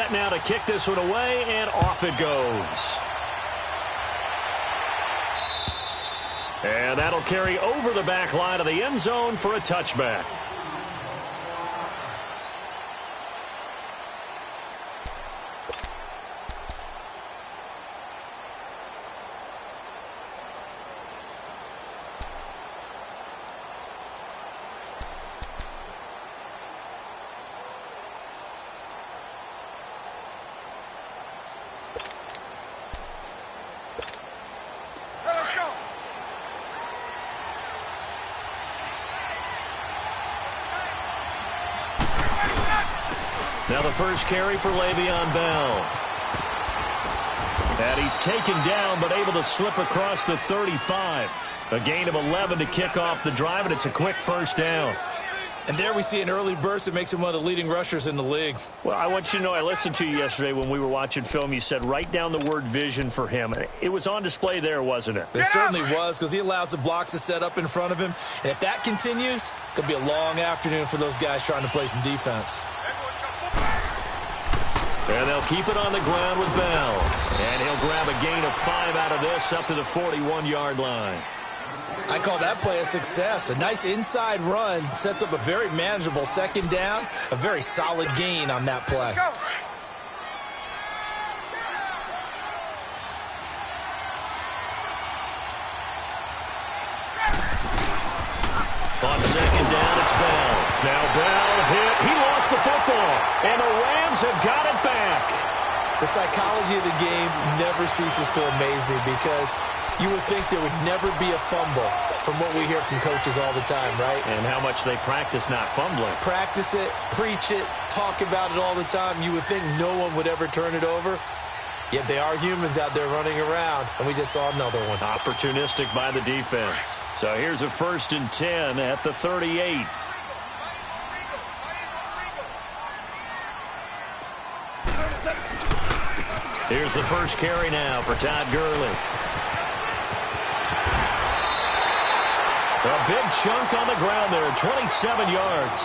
set now to kick this one away, and off it goes. And that'll carry over the back line of the end zone for a touchback. Now the first carry for Le'Veon Bell. And he's taken down, but able to slip across the 35. A gain of 11 to kick off the drive, and it's a quick first down. And there we see an early burst that makes him one of the leading rushers in the league. Well, I want you to know, I listened to you yesterday when we were watching film. You said write down the word vision for him. It was on display there, wasn't it? It certainly was, because he allows the blocks to set up in front of him. And if that continues, it could be a long afternoon for those guys trying to play some defense. And they'll keep it on the ground with Bell. And he'll grab a gain of 5 out of this up to the 41-yard line. I call that play a success. A nice inside run sets up a very manageable second down. A very solid gain on that play. On second down, it's Bell. Now Bell hit. He lost the football. And the Rams have got it back. The psychology of the game never ceases to amaze me, because you would think there would never be a fumble from what we hear from coaches all the time, right? And how much they practice not fumbling. Practice it, preach it, talk about it all the time. You would think no one would ever turn it over. Yet they are humans out there running around, and we just saw another one. Opportunistic by the defense. So here's a 1st and 10 at the 38. Here's the first carry now for Todd Gurley. A big chunk on the ground there, 27 yards.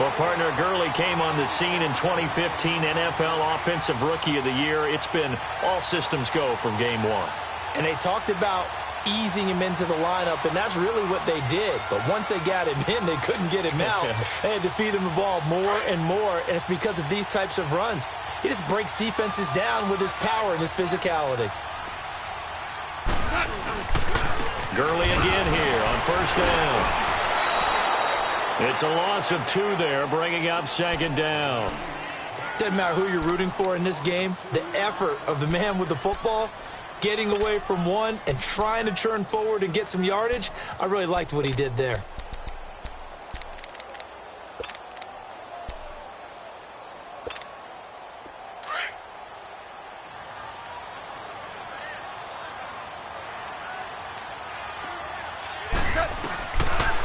Well, partner, Gurley came on the scene in 2015, NFL Offensive Rookie of the Year. It's been all systems go from game one. And they talked about easing him into the lineup, and that's really what they did. But once they got him in, they couldn't get him out. They had to feed him the ball more and more, and it's because of these types of runs. He just breaks defenses down with his power and his physicality. Gurley again here on first down. It's a loss of 2 there, bringing up second down. Doesn't matter who you're rooting for in this game. The effort of the man with the football, getting away from one and trying to turn forward and get some yardage, I really liked what he did there.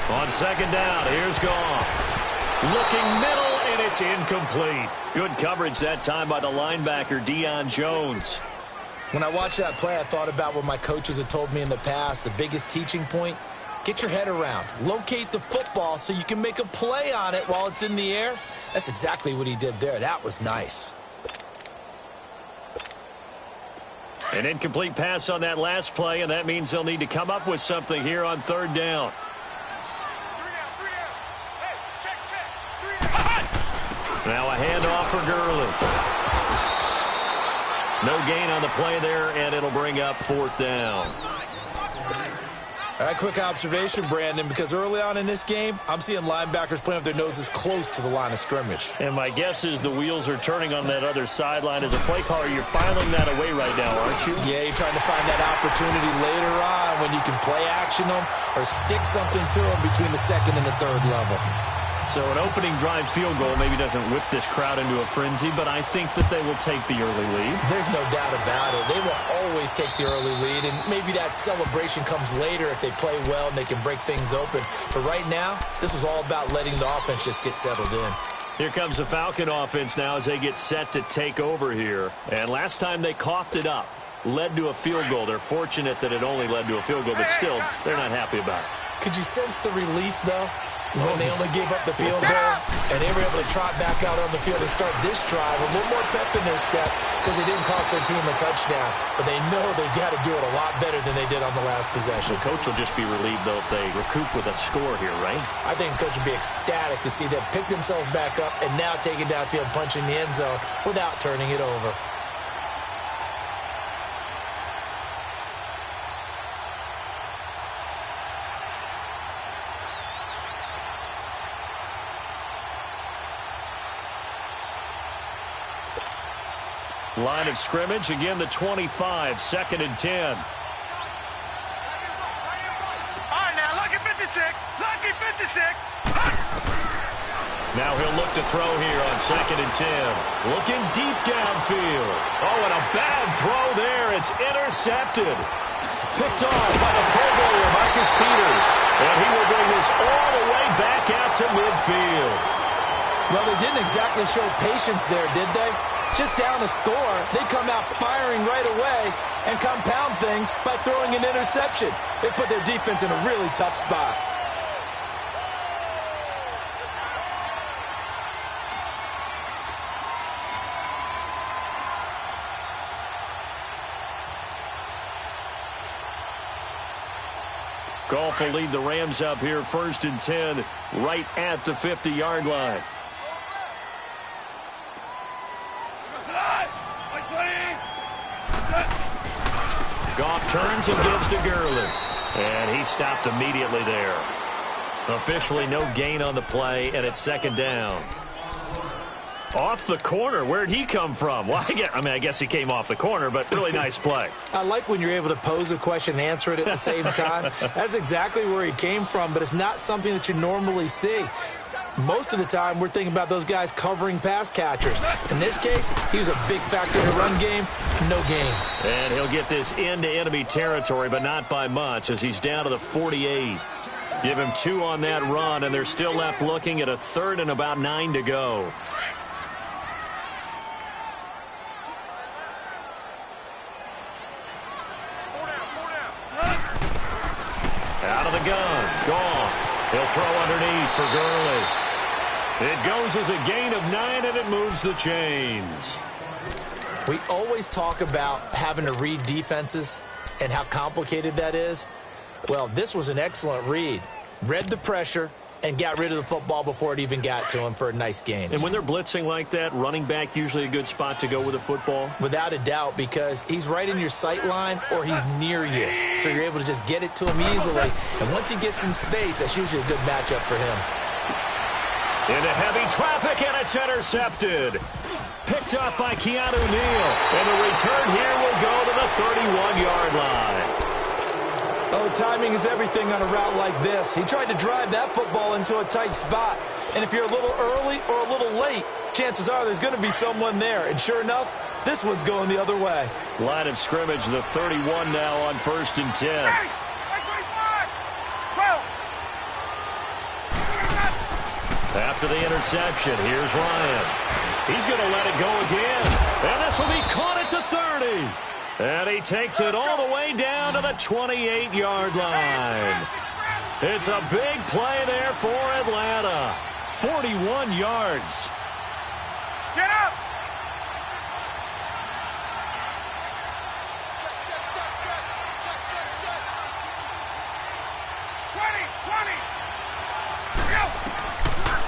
On second down, here's Goff. Looking middle, and it's incomplete. Good coverage that time by the linebacker, Deion Jones. When I watched that play, I thought about what my coaches had told me in the past. The biggest teaching point, get your head around. Locate the football so you can make a play on it while it's in the air. That's exactly what he did there. That was nice. An incomplete pass on that last play, and that means they'll need to come up with something here on third down. Now a handoff for Gurley. No gain on the play there, and it'll bring up 4th down. All right, quick observation, Brandon, because early on in this game, I'm seeing linebackers playing with their noses close to the line of scrimmage. And my guess is the wheels are turning on that other sideline. As a play caller, you're filing that away right now, aren't you? Yeah, you're trying to find that opportunity later on when you can play action them or stick something to them between the second and the third level. So an opening drive field goal maybe doesn't whip this crowd into a frenzy, but I think that they will take the early lead. There's no doubt about it. They will always take the early lead, and maybe that celebration comes later if they play well and they can break things open. But right now, this is all about letting the offense just get settled in. Here comes the Falcon offense now as they get set to take over here. And last time they coughed it up, led to a field goal. They're fortunate that it only led to a field goal, but still, they're not happy about it. Could you sense the relief, though? When they only gave up the field goal, And they were able to trot back out on the field and start this drive. A little more pep in their step because they didn't cost their team a touchdown. But they know they've got to do it a lot better than they did on the last possession. The coach will just be relieved, though, if they recoup with a score here, right? I think the coach will be ecstatic to see them pick themselves back up and now take it downfield, punching the end zone without turning it over. Line of scrimmage, again the 25, 2nd and 10. All right, now, lucky 56, lucky 56. Now he'll look to throw here on 2nd and 10. Looking deep downfield. Oh, and a bad throw there. It's intercepted. Picked off by the Pro Bowler, Marcus Peters. And he will bring this all the way back out to midfield. Well, they didn't exactly show patience there, did they? Just down a score, they come out firing right away and compound things by throwing an interception. They put their defense in a really tough spot. Goff will lead the Rams up here, 1st and 10, right at the 50-yard line. Goff turns and gives to Gurley. And he stopped immediately there. Officially no gain on the play, and it's 2nd down. Off the corner. Where'd he come from? Well, I guess he came off the corner, but really nice play. I like when you're able to pose a question and answer it at the same time. That's exactly where he came from, but it's not something that you normally see. Most of the time, we're thinking about those guys covering pass catchers. In this case, he was a big factor in the run game. No gain. And he'll get this into enemy territory, but not by much, as he's down to the 48. Give him 2 on that run, and they're still left looking at a 3rd and about 9 to go. Out of the gun. Goff. He'll throw underneath for Gurley. It goes as a gain of 9, and it moves the chains. We always talk about having to read defenses and how complicated that is. Well, this was an excellent read. Read the pressure and got rid of the football before it even got to him for a nice gain. And when they're blitzing like that, running back usually a good spot to go with the football? Without a doubt, because he's right in your sight line or he's near you. So you're able to just get it to him easily. And once he gets in space, that's usually a good matchup for him. Into heavy traffic, and it's intercepted. Picked up by Keanu Neal. And the return here will go to the 31-yard line. Oh, timing is everything on a route like this. He tried to drive that football into a tight spot. And if you're a little early or a little late, chances are there's going to be someone there. And sure enough, this one's going the other way. Line of scrimmage, the 31 now on 1st and 10. After the interception, here's Ryan. He's going to let it go again. And this will be caught at the 30. And he takes it all the way down to the 28-yard line. It's a big play there for Atlanta. 41 yards. Get up!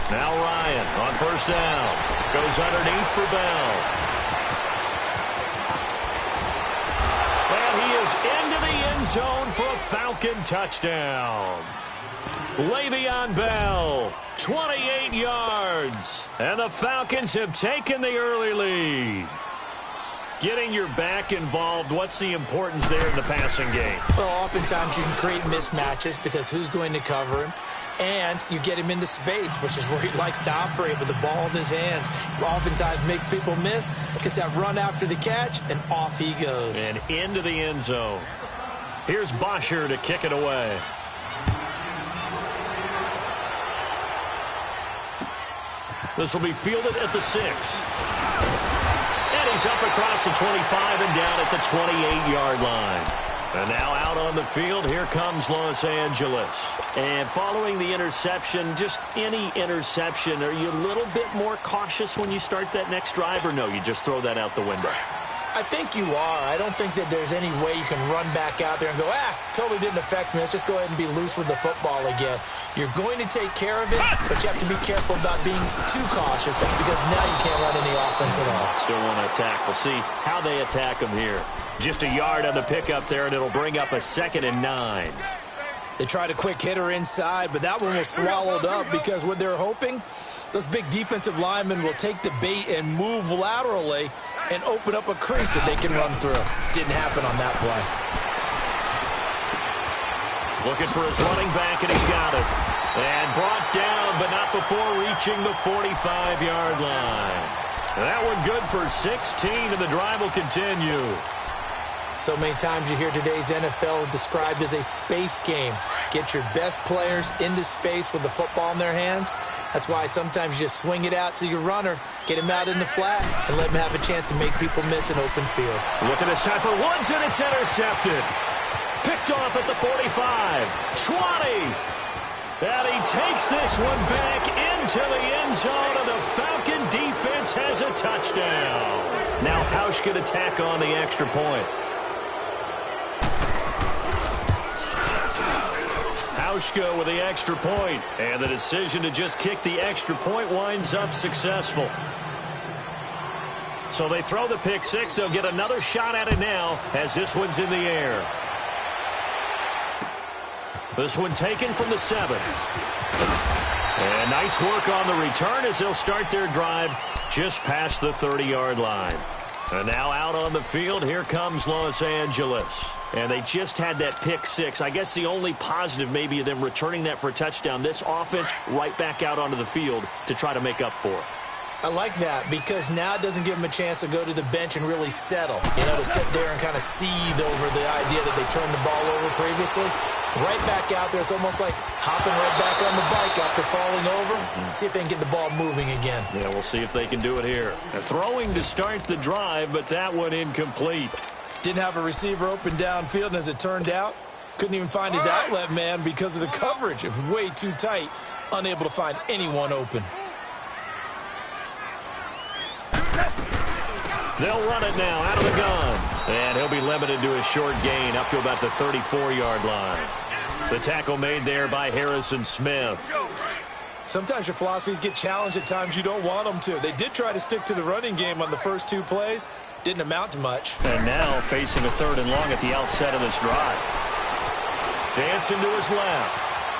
Now Ryan on 1st down. Goes underneath for Bell. And he is into the end zone for a Falcon touchdown. Le'Veon Bell, 28 yards. And the Falcons have taken the early lead. Getting your back involved, what's the importance there in the passing game? Well, oftentimes you can create mismatches because who's going to cover him? And you get him into space, which is where he likes to operate with the ball in his hands. Oftentimes makes people miss, gets that run after the catch, and off he goes. And into the end zone. Here's Bosher to kick it away. This will be fielded at the 6. And he's up across the 25 and down at the 28-yard line. And now out on the field, here comes Los Angeles. And following the interception, just any interception, are you a little bit more cautious when you start that next drive, or no, you just throw that out the window? I think you are. I don't think that there's any way you can run back out there and go, totally didn't affect me. Let's just go ahead and be loose with the football again. You're going to take care of it, but you have to be careful about being too cautious because now you can't run any offense at all. Still want to attack. We'll see how they attack them here. Just a yard on the pickup there, and it'll bring up a 2nd and 9. They tried a quick hitter inside, but that one was swallowed up because what they're hoping, those big defensive linemen will take the bait and move laterally and open up a crease that they can run through. Didn't happen on that play. Looking for his running back, and he's got it. And brought down, but not before reaching the 45-yard line. That one good for 16, and the drive will continue. So many times you hear today's NFL described as a space game. Get your best players into space with the football in their hands. That's why sometimes you just swing it out to your runner, get him out in the flat, and let him have a chance to make people miss an open field. Look at this time for Woods, and it's intercepted. Picked off at the 45, 20. And he takes this one back into the end zone, and the Falcon defense has a touchdown. Now Hausch can attack on the extra point. Hauschka with the extra point, and the decision to just kick the extra point winds up successful. So they throw the pick six. They'll get another shot at it now as this one's in the air. This one taken from the 7. And nice work on the return as they'll start their drive just past the 30-yard line. And now out on the field, here comes Los Angeles. And they just had that pick six. I guess the only positive maybe of them returning that for a touchdown. This offense right back out onto the field to try to make up for it. I like that because now it doesn't give them a chance to go to the bench and really settle. You know, to sit there and kind of seethe over the idea that they turned the ball over previously. Right back out there. It's almost like hopping right back on the bike after falling over. See if they can get the ball moving again. Yeah, we'll see if they can do it here. They're throwing to start the drive, but that one incomplete. Didn't have a receiver open downfield, and as it turned out, couldn't even find his outlet man because of the coverage. It was way too tight, unable to find anyone open. They'll run it now out of the gun. And he'll be limited to a short gain up to about the 34-yard line. The tackle made there by Harrison Smith. Sometimes your philosophies get challenged at times you don't want them to. They did try to stick to the running game on the first 2 plays. Didn't amount to much. And now facing a 3rd and long at the outset of this drive. Dancing to his left.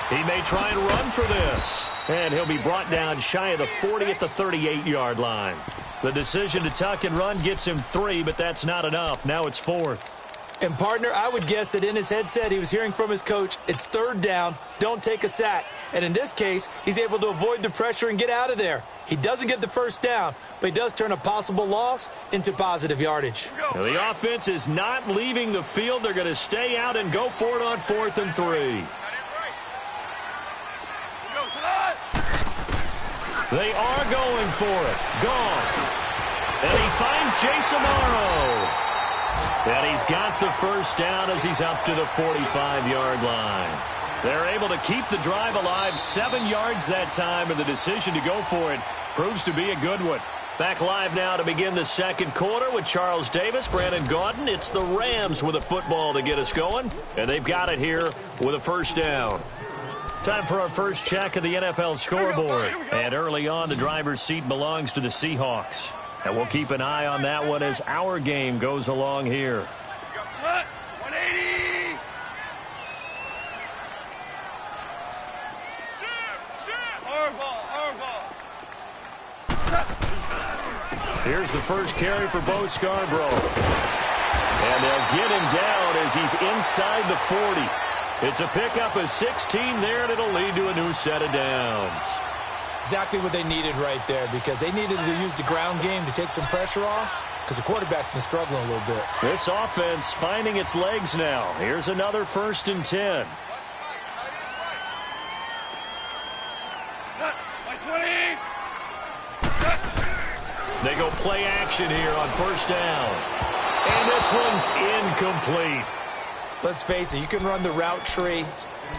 He may try and run for this. And he'll be brought down shy of the 40 at the 38-yard line. The decision to tuck and run gets him 3, but that's not enough. Now it's 4th. And, partner, I would guess that in his headset he was hearing from his coach, it's 3rd down, don't take a sack. And in this case, he's able to avoid the pressure and get out of there. He doesn't get the first down, but he does turn a possible loss into positive yardage. Now, the offense is not leaving the field. They're going to stay out and go for it on 4th and 3. They are going for it. Gone. And he finds Jason Morrow. And he's got the first down as he's up to the 45-yard line. They're able to keep the drive alive, 7 yards that time, and the decision to go for it proves to be a good one. Back live now to begin the second quarter with Charles Davis, Brandon Gaudin. It's the Rams with a football to get us going, and they've got it here with a first down. Time for our first check of the NFL scoreboard. And early on, the driver's seat belongs to the Seahawks. And we'll keep an eye on that one as our game goes along here. 180. Here's the first carry for Bo Scarborough. And they'll get him down as he's inside the 40. It's a pickup of 16 there, and it'll lead to a new set of downs. Exactly what they needed right there because they needed to use the ground game to take some pressure off because the quarterback's been struggling a little bit. This offense finding its legs now. Here's another 1st and 10. They go play action here on 1st down. And this one's incomplete. Let's face it, you can run the route tree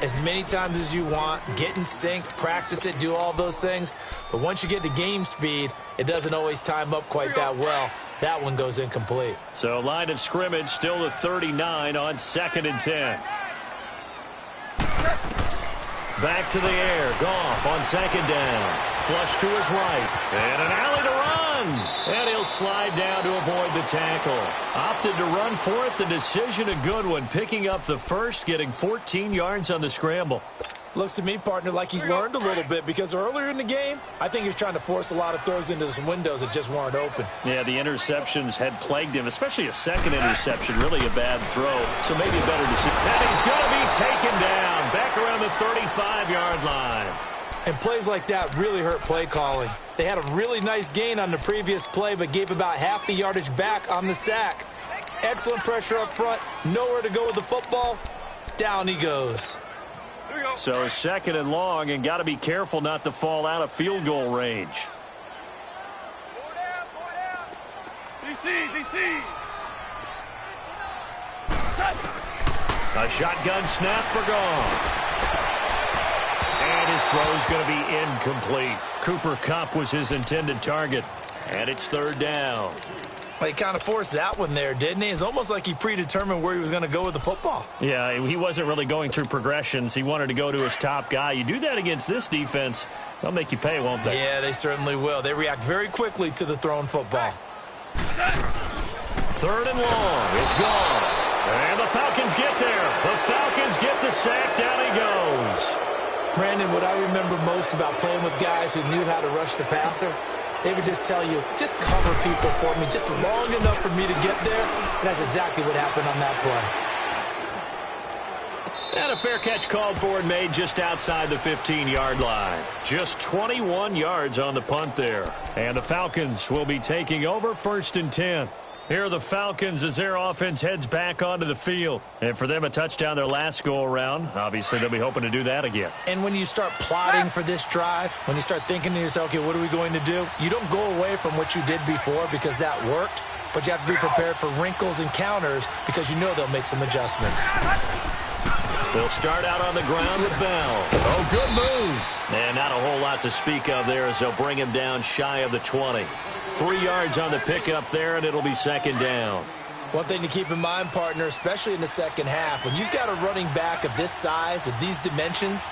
as many times as you want, get in sync, practice it, do all those things. But once you get to game speed, it doesn't always time up quite that well. That one goes incomplete. So line of scrimmage still the 39 on 2nd and 10. Back to the air. Goff on 2nd down. Flush to his right. And an alley to run. And he'll slide down to avoid the tackle. Opted to run for it. The decision a good one. Picking up the first, getting 14 yards on the scramble. Looks to me, partner, like he's learned a little bit because earlier in the game, I think he was trying to force a lot of throws into some windows that just weren't open. Yeah, the interceptions had plagued him, especially a second interception, really a bad throw. So maybe a better decision. And he's going to be taken down back around the 35-yard line. And plays like that really hurt play calling. They had a really nice gain on the previous play, but gave about half the yardage back on the sack. Excellent pressure up front, nowhere to go with the football. Down he goes. So 2nd and long, and got to be careful not to fall out of field goal range. DC. A shotgun snap for Goff. And his throw's going to be incomplete. Cooper Kupp was his intended target. And it's 3rd down. Well, he kind of forced that one there, didn't he? It's almost like he predetermined where he was going to go with the football. Yeah, he wasn't really going through progressions. He wanted to go to his top guy. You do that against this defense, they'll make you pay, won't they? Yeah, they certainly will. They react very quickly to the thrown football. 3rd and long. It's gone. And the Falcons get there. The Falcons get the sack. Down he goes. Brandon, what I remember most about playing with guys who knew how to rush the passer, they would just tell you, just cover people for me, just long enough for me to get there. And that's exactly what happened on that play. And a fair catch called for and made just outside the 15-yard line. Just 21 yards on the punt there. And the Falcons will be taking over 1st and 10. Here are the Falcons as their offense heads back onto the field. And for them, a touchdown their last go-around. Obviously, they'll be hoping to do that again. And when you start plotting for this drive, when you start thinking to yourself, okay, what are we going to do? You don't go away from what you did before because that worked, but you have to be prepared for wrinkles and counters because you know they'll make some adjustments. They'll start out on the ground with Bell. Oh, good move. And not a whole lot to speak of there as they'll bring him down shy of the 20. 3 yards on the pickup there, and it'll be 2nd down. One thing to keep in mind, partner, especially in the second half, when you've got a running back of this size, of these dimensions,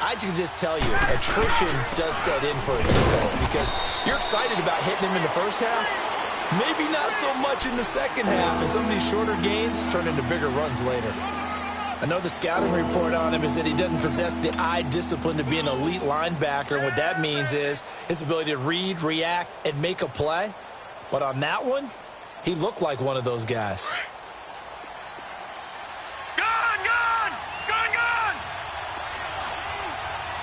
I can just tell you, attrition does set in for a defense because you're excited about hitting him in the first half. Maybe not so much in the second half, and some of these shorter gains turn into bigger runs later. I know the scouting report on him is that he doesn't possess the eye discipline to be an elite linebacker, and what that means is his ability to read, react, and make a play. But on that one, he looked like one of those guys. Gone!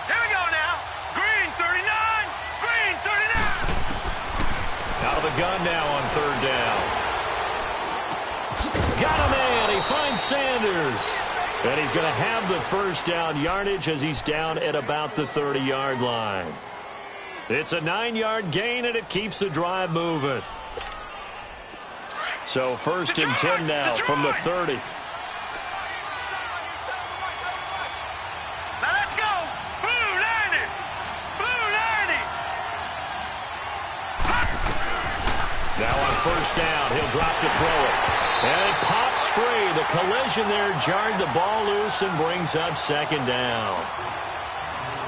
Here we go now. Green 39. Out of the gun now on 3rd down. Got a man. He finds Sanders. And he's going to have the 1st down yardage as he's down at about the 30-yard line. It's a 9-yard gain, and it keeps the drive moving. So 1st and 10 now from the 30. Now let's go. Blue 90. Now on 1st down, he'll drop to throw it. And it pops free. The collision there jarred the ball loose and brings up 2nd down.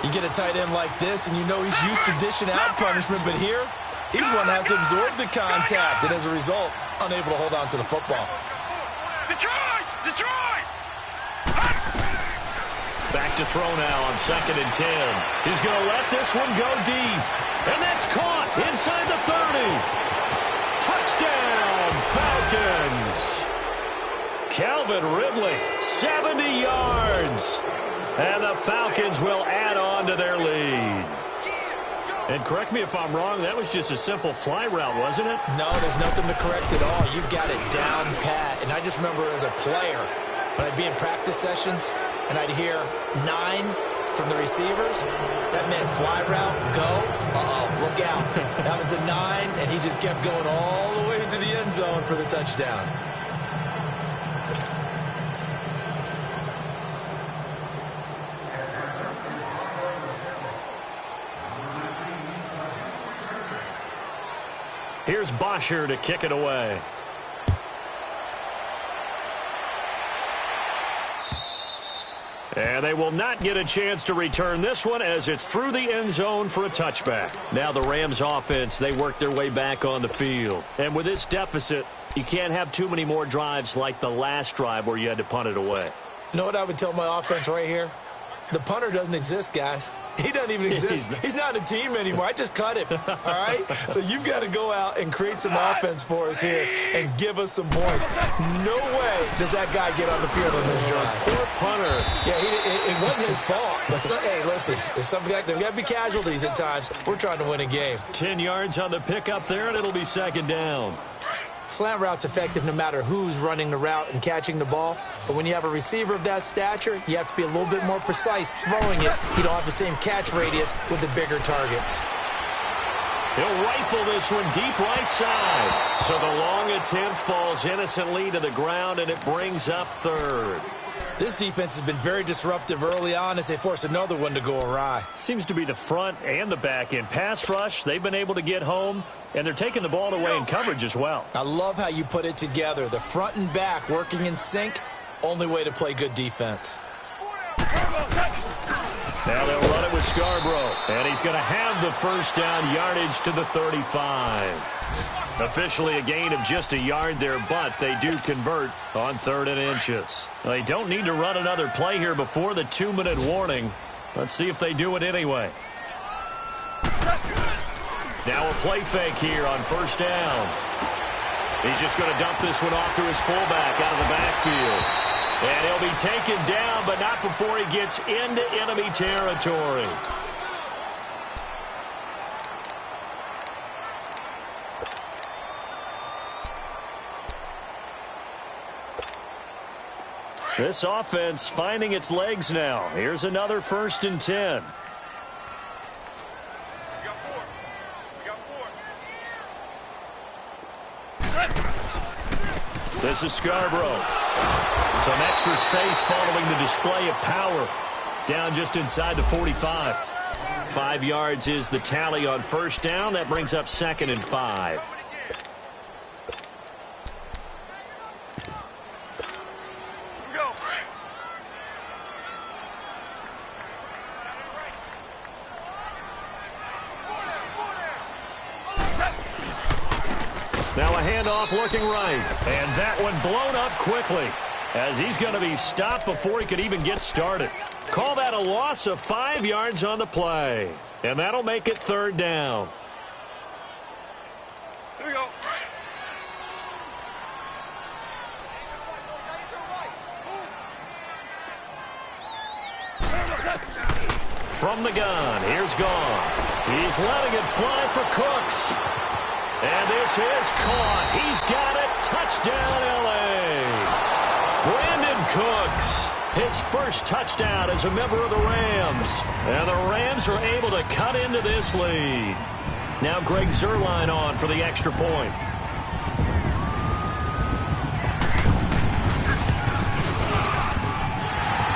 You get a tight end like this, and you know he's used to dishing out punishment, but here, he's the one that has to absorb the contact, and as a result, unable to hold on to the football. Detroit! Back to throw now on 2nd and 10. He's going to let this one go deep. And that's caught inside the 30. Touchdown, Falcons. Calvin Ridley, 70 yards. And the Falcons will add on to their lead. And correct me if I'm wrong, that was just a simple fly route, wasn't it? No, there's nothing to correct at all. You've got it down pat. And I just remember as a player, when I'd be in practice sessions, and I'd hear 9 from the receivers, that meant fly route, go, look out. That was the 9, and he just kept going all the way into the end zone for the touchdown. Here's Bosher to kick it away. And they will not get a chance to return this one as it's through the end zone for a touchback. Now the Rams offense, they work their way back on the field. And with this deficit, you can't have too many more drives like the last drive where you had to punt it away. You know what I would tell my offense right here? The punter doesn't exist, guys. He doesn't even exist. He's not a team anymore. I just cut him, all right? So you've got to go out and create some offense for us here and give us some points. No way does that guy get on the field on this drive. Poor punter. Yeah, it wasn't his fault. But hey, listen, there's got to be casualties at times. We're trying to win a game. 10 yards on the pickup there, and it'll be second down. Slant route's effective no matter who's running the route and catching the ball. But when you have a receiver of that stature, you have to be a little bit more precise throwing it. You don't have the same catch radius with the bigger targets. He'll rifle this one deep right side. So the long attempt falls innocently to the ground, and it brings up third. This defense has been very disruptive early on as they force another one to go awry. Seems to be the front and the back end. Pass rush, they've been able to get home, and they're taking the ball away in coverage as well. I love how you put it together. The front and back working in sync, only way to play good defense. Now they'll run it with Scarborough, and he's going to have the first down, yardage to the 35. Officially a gain of just a yard there, but they do convert on 3rd and inches. They don't need to run another play here before the 2-minute warning. Let's see if they do it anyway. Now a play fake here on first down. He's just going to dump this one off to his fullback out of the backfield. And he'll be taken down, but not before he gets into enemy territory. This offense finding its legs now. Here's another 1st and 10. This is Scarborough. Some extra space following the display of power. Down just inside the 45. 5 yards is the tally on first down. That brings up 2nd and 5. Now a handoff looking right. And that one blown up quickly as he's going to be stopped before he could even get started. Call that a loss of 5 yards on the play. And that'll make it 3rd down. Here we go. From the gun, here's Goff. He's letting it fly for Cooks. And this is caught. He's got it. Touchdown, L.A. Brandon Cooks, his first touchdown as a member of the Rams. And the Rams are able to cut into this lead. Now Greg Zuerlein on for the extra point.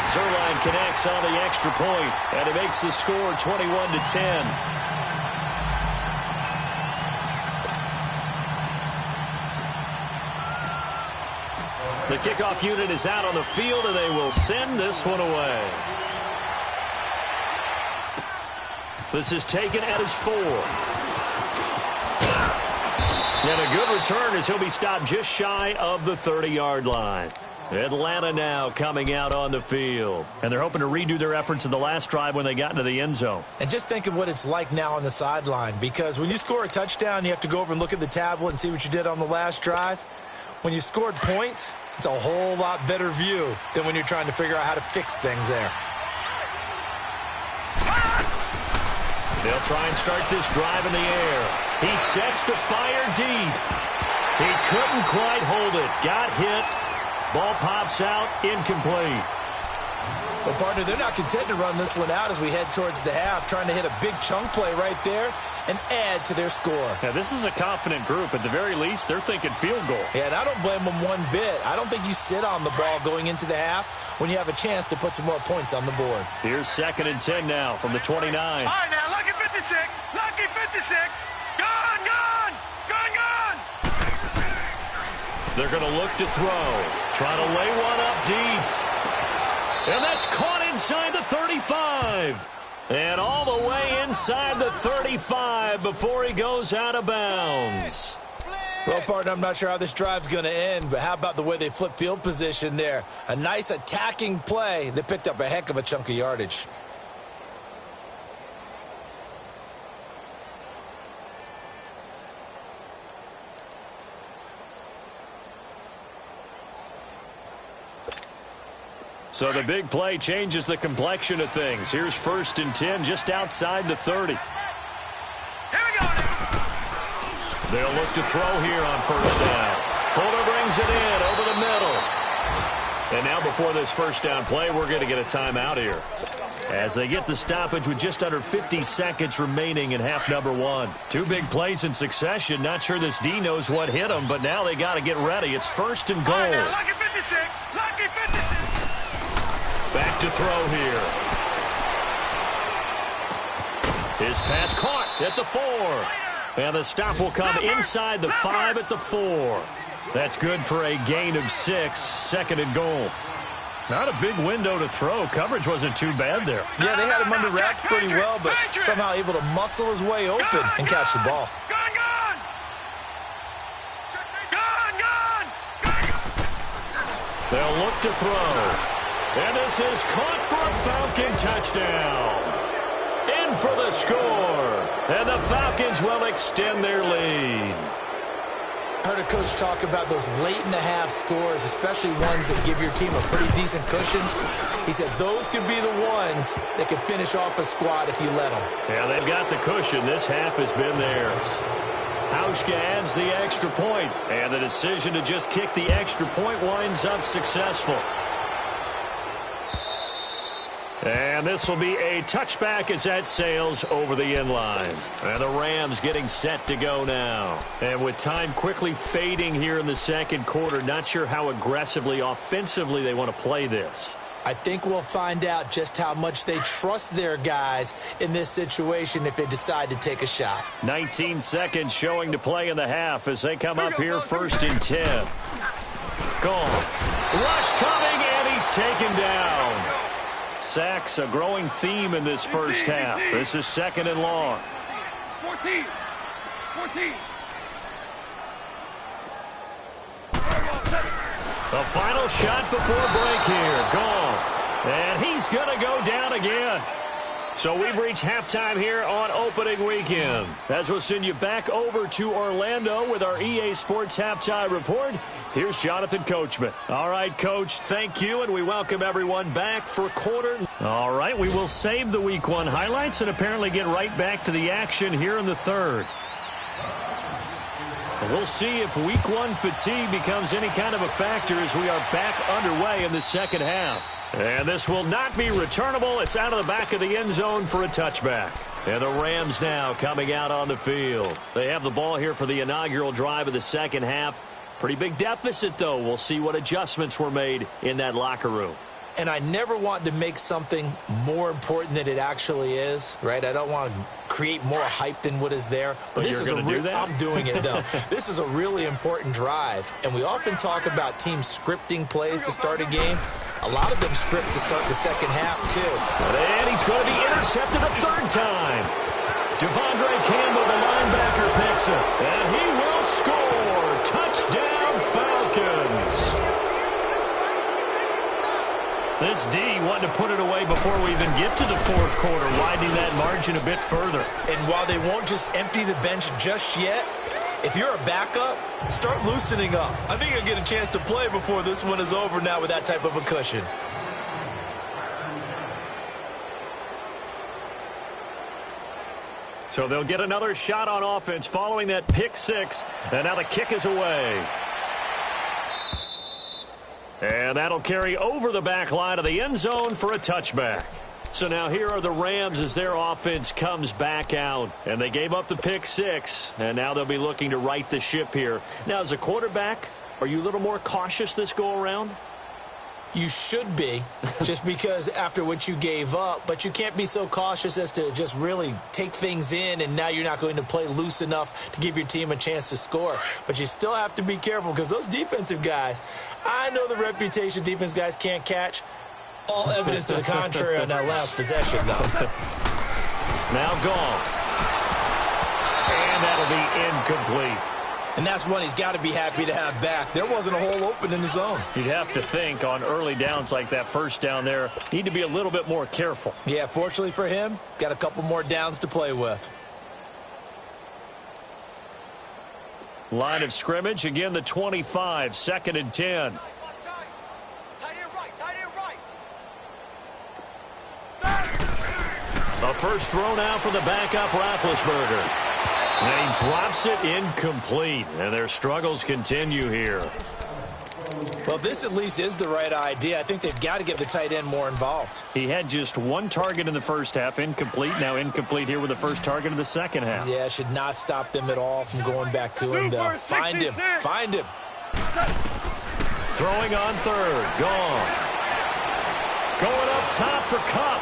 Zuerlein connects on the extra point, and it makes the score 21-10. The kickoff unit is out on the field, and they will send this one away. This is taken at his 4. And a good return as he'll be stopped just shy of the 30-yard line. Atlanta now coming out on the field. And they're hoping to redo their efforts in the last drive when they got into the end zone. And just think of what it's like now on the sideline, because when you score a touchdown, you have to go over and look at the tablet and see what you did on the last drive. When you scored points, it's a whole lot better view than when you're trying to figure out how to fix things there. They'll try and start this drive in the air. He sets to fire deep. He couldn't quite hold it. Got hit. Ball pops out, incomplete. Well, partner, they're not content to run this one out as we head towards the half, trying to hit a big chunk play right there and add to their score. Yeah, this is a confident group. At the very least, they're thinking field goal. Yeah, and I don't blame them one bit. I don't think you sit on the ball going into the half when you have a chance to put some more points on the board. Here's 2nd and 10 now from the 29. All right, now, lucky 56. Lucky 56. Gone, gone. Gone, gone. They're going to look to throw. Trying to lay one up deep. And that's caught inside the 35. And all the way inside the 35 before he goes out of bounds. Well, partner, I'm not sure how this drive's going to end, but how about the way they flip field position there? A nice attacking play that picked up a heck of a chunk of yardage. So the big play changes the complexion of things. Here's 1st and 10 just outside the 30. Here we go. They'll look to throw here on 1st down. Fuller brings it in over the middle. And now before this 1st down play, we're going to get a timeout here. As they get the stoppage with just under 50 seconds remaining in half number 1. 2 big plays in succession. Not sure this D knows what hit them, but now they got to get ready. It's 1st and goal. Now, lucky 56. Lucky 56. Back to throw here. His pass caught at the 4. And the stop will come inside the 5 at the 4. That's good for a gain of 6. 2nd and goal. Not a big window to throw. Coverage wasn't too bad there. Yeah, they had him under wraps pretty well, but somehow able to muscle his way open and catch the ball. Gone, gone. Gone, gone. They'll look to throw. And this is caught for a Falcon touchdown. In for the score. And the Falcons will extend their lead. I heard a coach talk about those late-in-the-half scores, especially ones that give your team a pretty decent cushion. He said those could be the ones that could finish off a squad if you let them. Yeah, they've got the cushion. This half has been theirs. Hauschka adds the extra point, and the decision to just kick the extra point winds up successful. And this will be a touchback as that sails over the end line. And the Rams getting set to go now. And with time quickly fading here in the 2nd quarter, not sure how aggressively, offensively they want to play this. I think we'll find out just how much they trust their guys in this situation if they decide to take a shot. 19 seconds showing to play in the half as they come up here 1st and 10. Gone. Rush coming, and he's taken down. Sacks, a growing theme in this 1st half. This is 2nd and long. 14. The final shot before break here. Goff. And he's going to go down again. So we've reached halftime here on opening weekend. As we'll send you back over to Orlando with our EA Sports Halftime Report, here's Jonathan Coachman. All right, Coach, thank you, and we welcome everyone back for quarter. All right, we will save the Week 1 highlights and apparently get right back to the action here in the 3rd. We'll see if Week 1 fatigue becomes any kind of a factor as we are back underway in the 2nd half. And this will not be returnable. It's out of the back of the end zone for a touchback. And the Rams now coming out on the field. They have the ball here for the inaugural drive of the 2nd half. Pretty big deficit, though. We'll see what adjustments were made in that locker room. And I never want to make something more important than it actually is, right? I don't want to create more hype than what is there. But this is going to do that? I'm doing it, though. This is a really important drive. And we often talk about teams scripting plays to start a game. A lot of them script to start the 2nd half, too. And he's going to be intercepted a 3rd time. Devondre Campbell, the linebacker, picks it. And he will score. Touchdown, Falcons. This D wanting to put it away before we even get to the 4th quarter, widening that margin a bit further. And while they won't just empty the bench just yet, if you're a backup, start loosening up. I think you'll get a chance to play before this one is over now with that type of a cushion. So they'll get another shot on offense following that pick 6, and now the kick is away. And that'll carry over the back line of the end zone for a touchback. So now here are the Rams as their offense comes back out. And they gave up the pick 6, and now they'll be looking to right the ship here. Now, as a quarterback, are you a little more cautious this go-around? You should be, just because after what you gave up, but you can't be so cautious as to just really take things in, and now you're not going to play loose enough to give your team a chance to score. But you still have to be careful, because those defensive guys, I know the reputation defense guys can't catch. All evidence to the contrary on that last possession, though. Now gone. And that'll be incomplete. And that's one he's got to be happy to have back. There wasn't a hole open in the zone. You'd have to think on early downs like that first down there, need to be a little bit more careful. Yeah, fortunately for him, got a couple more downs to play with. Line of scrimmage, again the 25, 2nd and 10. A first throw now for the backup Roethlisberger. And he drops it incomplete, and their struggles continue here. Well, this at least is the right idea. I think they've got to get the tight end more involved. He had just one target in the first half, incomplete. Now incomplete here with the first target in the second half. Yeah, should not stop them at all from going back to him, though. Find him. Find him. Throwing on third. Gone. Going up top for Kupp.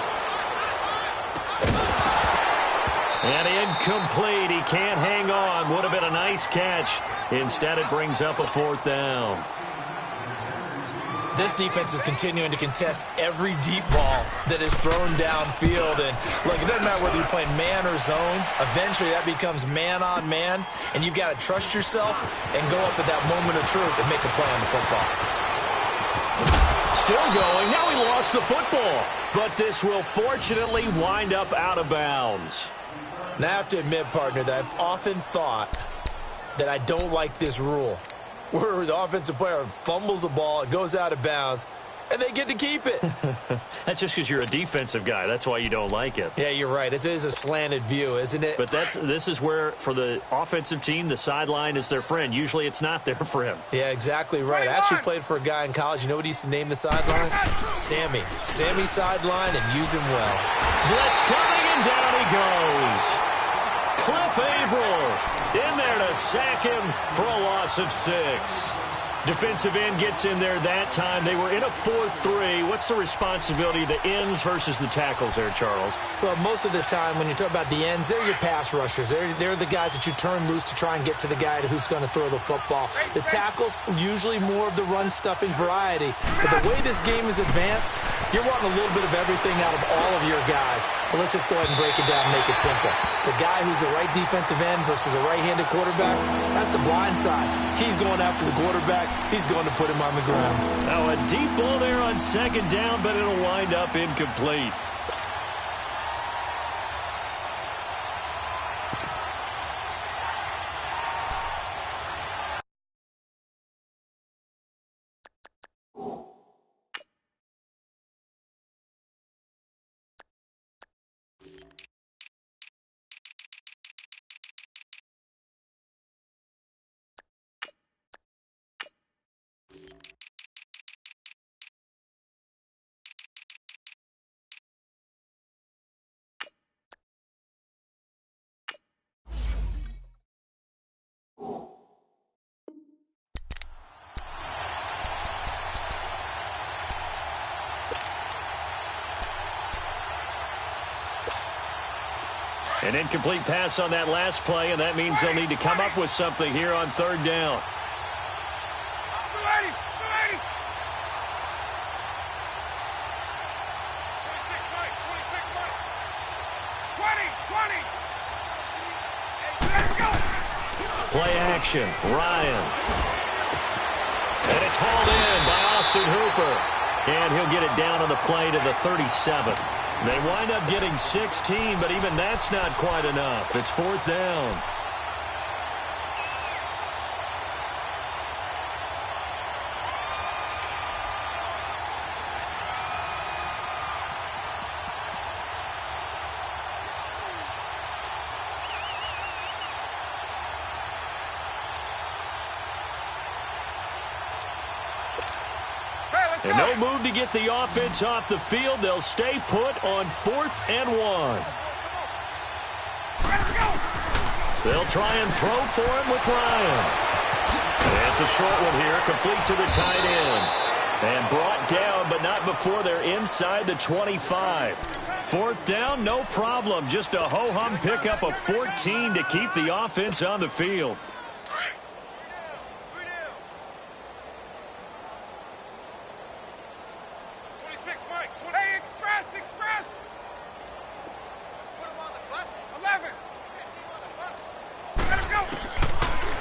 And incomplete. He can't hang on. Would have been a nice catch. Instead, it brings up a 4th down. This defense is continuing to contest every deep ball that is thrown downfield. And, look, it doesn't matter whether you're playing man or zone. Eventually, that becomes man on man. And you've got to trust yourself and go up at that moment of truth and make a play on the football. Still going. Now he lost the football. But this will fortunately wind up out of bounds. Now, I have to admit, partner, that I've often thought that I don't like this rule, where the offensive player fumbles the ball, it goes out of bounds, and they get to keep it. That's just because you're a defensive guy. That's why you don't like it. Yeah, you're right. It is a slanted view, isn't it? But this is where, for the offensive team, the sideline is their friend. Usually it's not their friend. Yeah, exactly right. I actually played for a guy in college. You know what he used to name the sideline? Sammy. Sammy sideline, and use him well. Blitz coming, and down he goes. Cliff Averill in there to sack him for a loss of 6. Defensive end gets in there that time. They were in a 4-3. What's the responsibility of the ends versus the tackles there, Charles? Well, most of the time when you talk about the ends, they're your pass rushers. They're the guys that you turn loose to try and get to the guy who's going to throw the football. The tackles, usually more of the run-stuffing variety. But the way this game is advanced, you're wanting a little bit of everything out of all of your guys. But let's just go ahead and break it down and make it simple. The guy who's the right defensive end versus a right-handed quarterback, that's the blind side. He's going after the quarterback. He's going to put him on the ground. Now a deep ball there on 2nd down, but it'll wind up incomplete. An incomplete pass on that last play, and that means they'll need to come up with something here on 3rd down. Play action, Ryan. And it's hauled in by Austin Hooper. And he'll get it down on the play to the 37. They wind up getting 16, but even that's not quite enough. It's 4th down. And no move to get the offense off the field. They'll stay put on 4th and 1. They'll try and throw for him with Ryan. And it's a short one here, complete to the tight end. And brought down, but not before they're inside the 25. Fourth down, no problem. Just a ho-hum pickup of 14 to keep the offense on the field.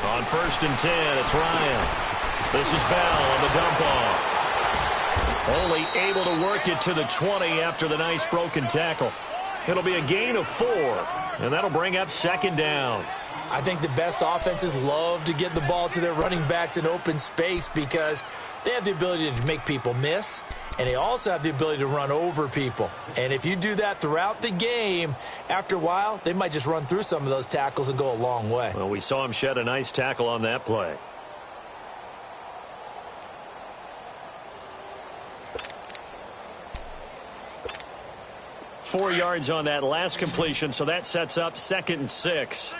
On 1st and 10, it's Ryan. This is Bell on the dump off. Only able to work it to the 20 after the nice broken tackle. It'll be a gain of 4, and that'll bring up 2nd down. I think the best offenses love to get the ball to their running backs in open space because they have the ability to make people miss, and they also have the ability to run over people. And if you do that throughout the game, after a while, they might just run through some of those tackles and go a long way. Well, we saw him shed a nice tackle on that play. Four yards on that last completion, so that sets up 2nd and 6.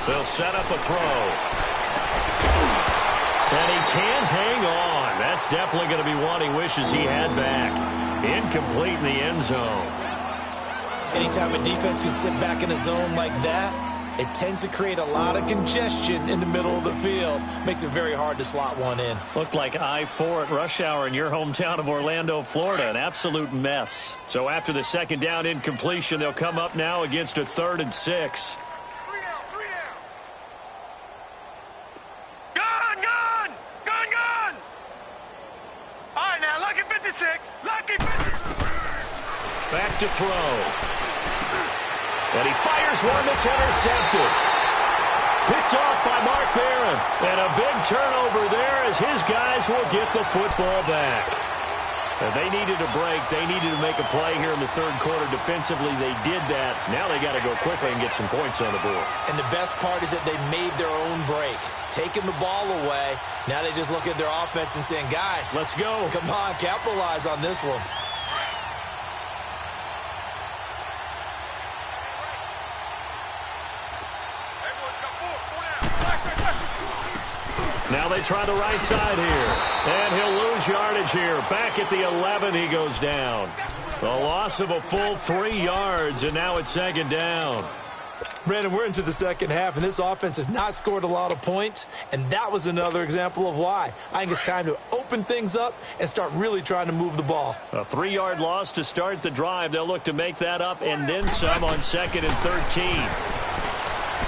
They'll set up a throw. And he can't hang on. That's definitely going to be one he wishes he had back. Incomplete in the end zone. Anytime a defense can sit back in a zone like that, it tends to create a lot of congestion in the middle of the field. Makes it very hard to slot one in. Looked like I-4 at rush hour in your hometown of Orlando, Florida. An absolute mess. So after the 2nd down incompletion, they'll come up now against a 3rd and 6. Back to throw. And he fires one that's intercepted. Picked off by Mark Barron. And a big turnover there as his guys will get the football back. And they needed a break. They needed to make a play here in the 3rd quarter. Defensively, they did that. Now they got to go quickly and get some points on the board. And the best part is that they made their own break. Taking the ball away. Now they just look at their offense and saying, guys, let's go. Come on, capitalize on this one. Now they try the right side here. And he'll lose yardage here. Back at the 11, he goes down. A loss of a full 3 yards, and now it's 2nd down. Brandon, we're into the 2nd half, and this offense has not scored a lot of points, and that was another example of why. I think it's time to open things up and start really trying to move the ball. A 3-yard loss to start the drive. They'll look to make that up and then some on 2nd and 13.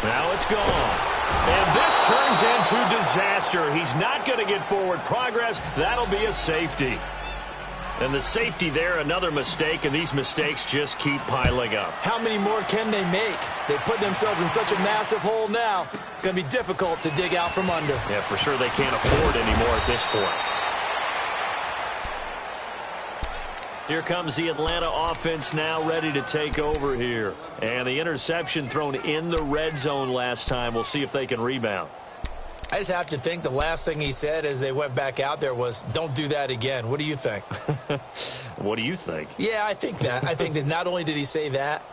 Now it's gone. And this turns into disaster. He's not going to get forward progress. That'll be a safety. And the safety there, another mistake, and these mistakes just keep piling up. How many more can they make? They put themselves in such a massive hole now. Going to be difficult to dig out from under. Yeah, for sure they can't afford anymore at this point. Here comes the Atlanta offense now ready to take over here. And the interception thrown in the red zone last time. We'll see if they can rebound. I just have to think the last thing he said as they went back out there was, don't do that again. What do you think? What do you think? Yeah, I think that. I think that not only did he say that,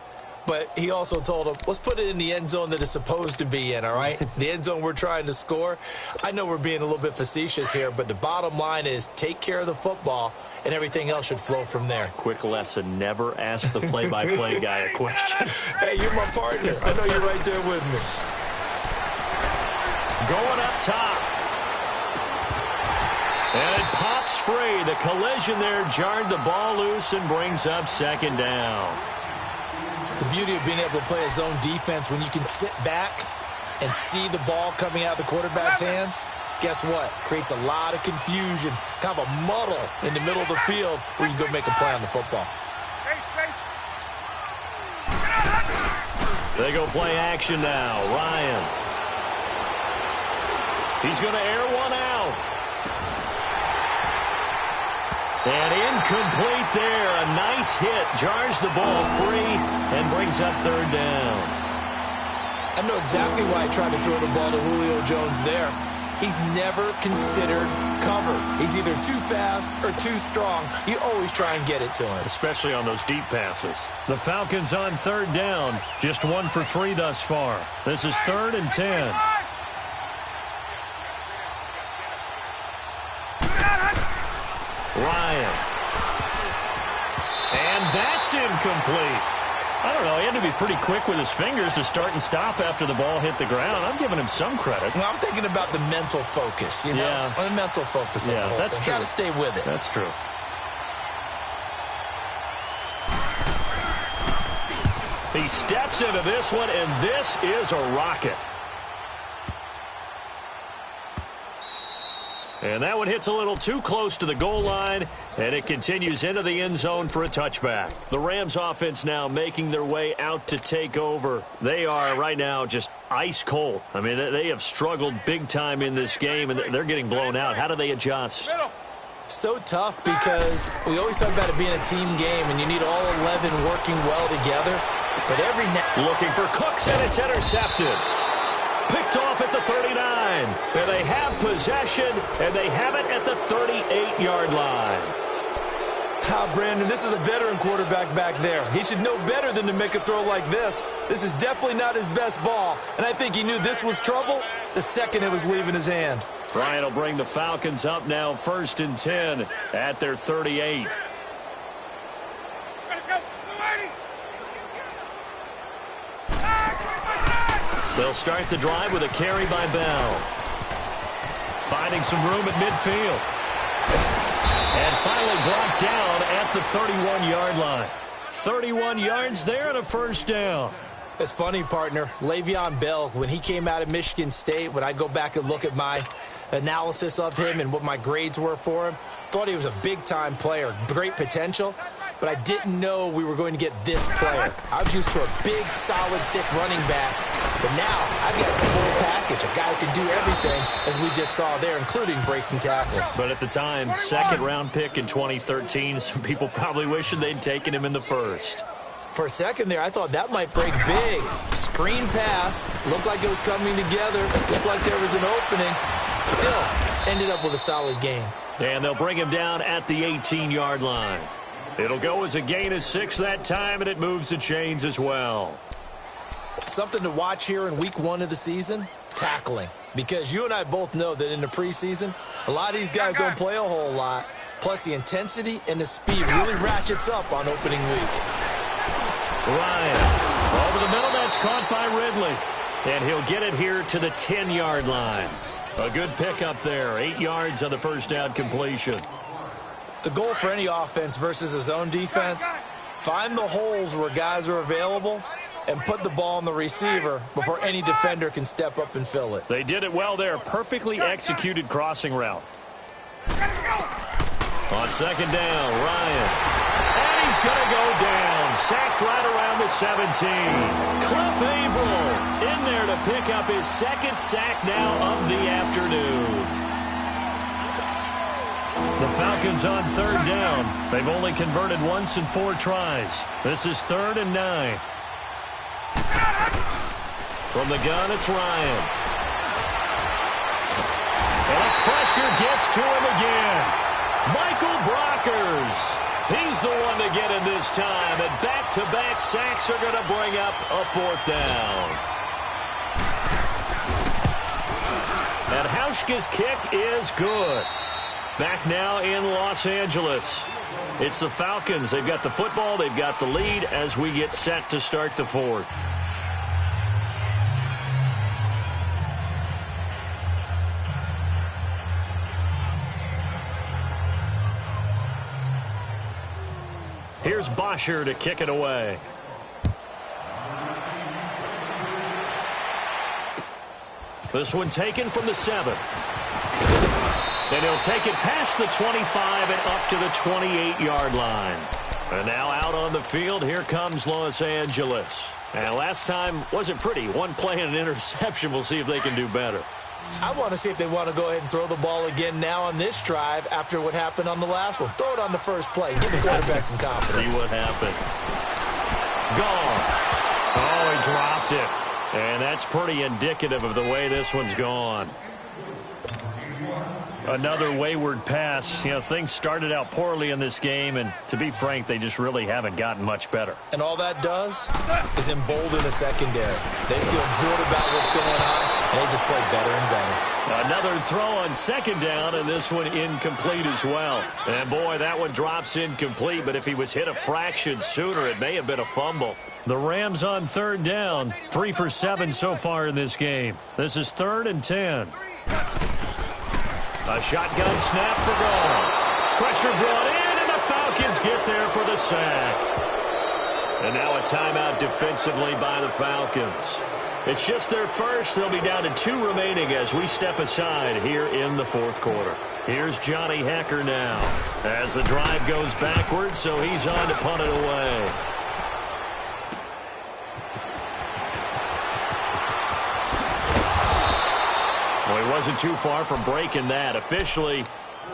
but he also told him, let's put it in the end zone that it's supposed to be in, all right? The end zone we're trying to score. I know we're being a little bit facetious here, but the bottom line is take care of the football, and everything else should flow from there. Quick lesson, never ask the play-by-play guy a question. Hey, you're my partner. I know you're right there with me. Going up top. And it pops free. The collision there jarred the ball loose and brings up 2nd down. The beauty of being able to play a zone defense when you can sit back and see the ball coming out of the quarterback's hands, guess what? Creates a lot of confusion, kind of a muddle in the middle of the field where you can go make a play on the football. They go play action now. Ryan. He's going to air one out. And incomplete there. A nice hit. Jars the ball free and brings up 3rd down. I know exactly why I tried to throw the ball to Julio Jones there. He's never considered cover. He's either too fast or too strong. You always try and get it to him. Especially on those deep passes. The Falcons on 3rd down. Just 1 for 3 thus far. This is 3rd and 10. Ryan. And that's incomplete. I don't know. He had to be pretty quick with his fingers to start and stop after the ball hit the ground. I'm giving him some credit. Well, I'm thinking about the mental focus, you know? Yeah. The mental focus. Yeah, that's true. Got to stay with it. That's true. He steps into this one, and this is a rocket. And that one hits a little too close to the goal line, and it continues into the end zone for a touchback. The Rams offense now making their way out to take over. They are right now just ice cold. I mean, they have struggled big time in this game, and they're getting blown out. How do they adjust? So tough because we always talk about it being a team game, and you need all 11 working well together. But every now... Looking for Cooks, and it's intercepted. Picked off at the 39. And they have possession, and they have it at the 38-yard line. Brandon, this is a veteran quarterback back there. He should know better than to make a throw like this. This is definitely not his best ball, and I think he knew this was trouble the second it was leaving his hand. Bryant will bring the Falcons up now 1st and 10 at their 38. They'll start the drive with a carry by Bell. Finding some room at midfield. And finally brought down at the 31-yard line. 31 yards there and a first down. It's funny, partner. Le'Veon Bell, when he came out of Michigan State, when I go back and look at my analysis of him and what my grades were for him, thought he was a big-time player, great potential, but I didn't know we were going to get this player. I was used to a big, solid, thick running back, but now I've got a full package, a guy who can do everything, as we just saw there, including breaking tackles. But at the time, second-round pick in 2013, some people probably wishing they'd taken him in the first. For a second there, I thought that might break big. Screen pass, looked like it was coming together, looked like there was an opening. Still, ended up with a solid game. And they'll bring him down at the 18-yard line. It'll go as a gain of 6 that time, and it moves the chains as well. Something to watch here in week 1 of the season, tackling. Because you and I both know that in the preseason, a lot of these guys don't play a whole lot. Plus, the intensity and the speed really ratchets up on opening week. Ryan, over the middle, that's caught by Ridley. And he'll get it here to the 10-yard line. A good pickup there, 8 yards on the first down completion. The goal for any offense versus a zone defense, find the holes where guys are available and put the ball on the receiver before any defender can step up and fill it. They did it well there. Perfectly executed crossing route. On second down, Ryan. And he's going to go down. Sacked right around the 17. Cliff Averill in there to pick up his second sack now of the afternoon. The Falcons on third down. They've only converted once in 4 tries. This is 3rd and 9. From the gun, it's Ryan. And a pressure gets to him again. Michael Brockers. He's the one to get in this time. And back-to-back sacks are going to bring up a 4th down. And Hauschka's kick is good. Back now in Los Angeles. It's the Falcons. They've got the football. They've got the lead as we get set to start the 4th. Here's Bosher to kick it away. This one taken from the 7. And he'll take it past the 25 and up to the 28-yard line. And now out on the field, here comes Los Angeles. And last time wasn't pretty. One play and an interception. We'll see if they can do better. I want to see if they want to go ahead and throw the ball again now on this drive after what happened on the last one. Throw it on the first play. Give the quarterback some confidence. See what happens. Gone. Oh, he dropped it. And that's pretty indicative of the way this one's gone. Another wayward pass. You know, things started out poorly in this game, and to be frank, they just really haven't gotten much better. And all that does is embolden the secondary. They feel good about what's going on, and they just play better and better. Another throw on second down, and this one incomplete as well. And, boy, that one drops incomplete, but if he was hit a fraction sooner, it may have been a fumble. The Rams on third down, 3 for 7 so far in this game. This is 3rd and 10. A shotgun snap for Goff. Pressure brought in, and the Falcons get there for the sack. And now a timeout defensively by the Falcons. It's just their first. They'll be down to 2 remaining as we step aside here in the 4th quarter. Here's Johnny Hekker now as the drive goes backwards, so he's on to punt it away. Well, he wasn't too far from breaking that. Officially,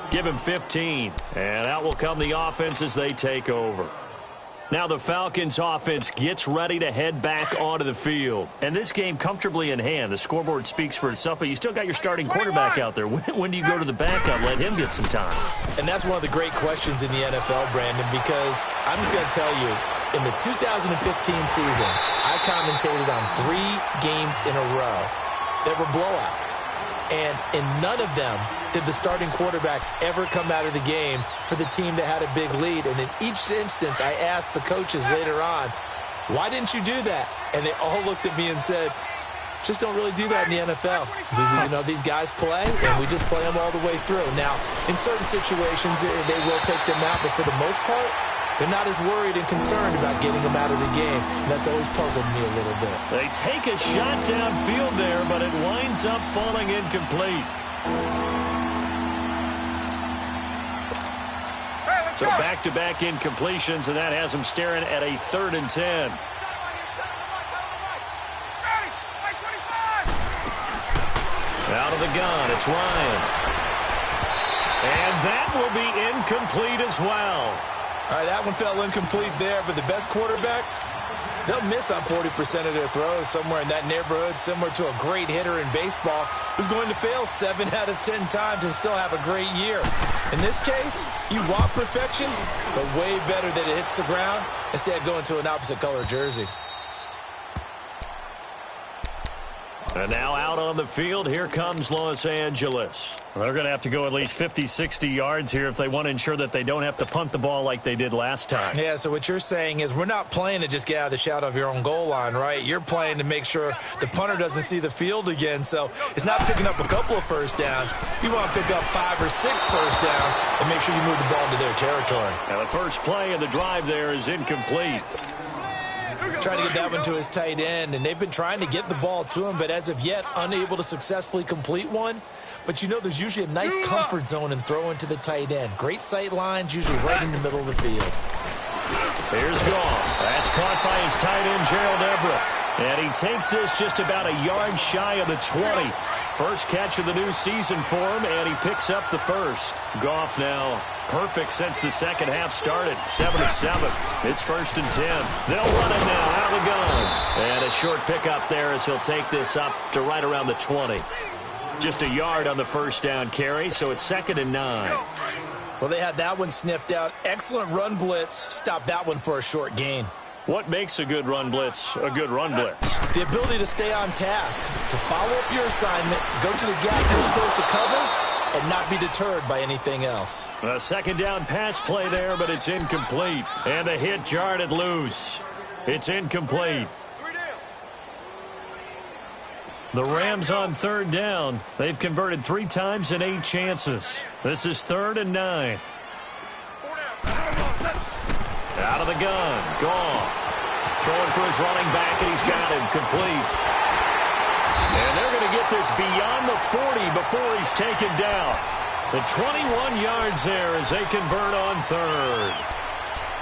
give him 15. And out will come the offense as they take over. Now the Falcons offense gets ready to head back onto the field. And this game comfortably in hand. The scoreboard speaks for itself, but you still got your starting quarterback out there. When do you go to the backup? Let him get some time. And that's one of the great questions in the NFL, Brandon, because I'm just going to tell you, in the 2015 season, I commentated on 3 games in a row that were blowouts. And in none of them did the starting quarterback ever come out of the game for the team that had a big lead. And in each instance, I asked the coaches later on, why didn't you do that? And they all looked at me and said, just don't really do that in the NFL. These guys play, and we just play them all the way through. Now, in certain situations, they will take them out, but for the most part, they're not as worried and concerned about getting them out of the game, and that's always puzzled me a little bit. They take a shot downfield there, but it winds up falling incomplete. So back-to-back incompletions, and that has them staring at a 3rd and 10. Out of the gun, it's Ryan. And that will be incomplete as well. All right, that one fell incomplete there, but the best quarterbacks, they'll miss on 40% of their throws, somewhere in that neighborhood, similar to a great hitter in baseball who's going to fail 7 out of 10 times and still have a great year. In this case, you want perfection, but way better that it hits the ground instead of going to an opposite color jersey. And now out on the field, here comes Los Angeles. They're going to have to go at least 50, 60 yards here if they want to ensure that they don't have to punt the ball like they did last time. Yeah, so what you're saying is we're not playing to just get out of the shadow of your own goal line, right? You're playing to make sure the punter doesn't see the field again. So it's not picking up a couple of first downs. You want to pick up 5 or 6 first downs and make sure you move the ball into their territory. And the first play of the drive there is incomplete. Trying to get that one to his tight end, and they've been trying to get the ball to him, but as of yet, unable to successfully complete one. But there's usually a nice comfort zone in throwing to the tight end. Great sight lines, usually right in the middle of the field. Here's Goff. That's caught by his tight end, Gerald Everett. And he takes this just about a yard shy of the 20. First catch of the new season for him, and he picks up the first. Goff now perfect since the second half started. 7 of 7. It's 1st and 10. They'll run it now out of the gun. And a short pickup there as he'll take this up to right around the 20. Just a yard on the first down carry, so it's 2nd and 9. Well, they had that one sniffed out. Excellent run blitz. Stopped that one for a short gain. What makes a good run blitz a good run blitz? The ability to stay on task, to follow up your assignment, go to the gap you're supposed to cover, and not be deterred by anything else. A second down pass play there, but it's incomplete. And the hit jarred it loose. It's incomplete. The Rams on third down. They've converted 3 times in 8 chances. This is 3rd and 9. Out of the gun. Goff. Throwing for his running back, and he's got him complete. And they're going to get this beyond the 40 before he's taken down. The 21 yards there as they convert on 3rd.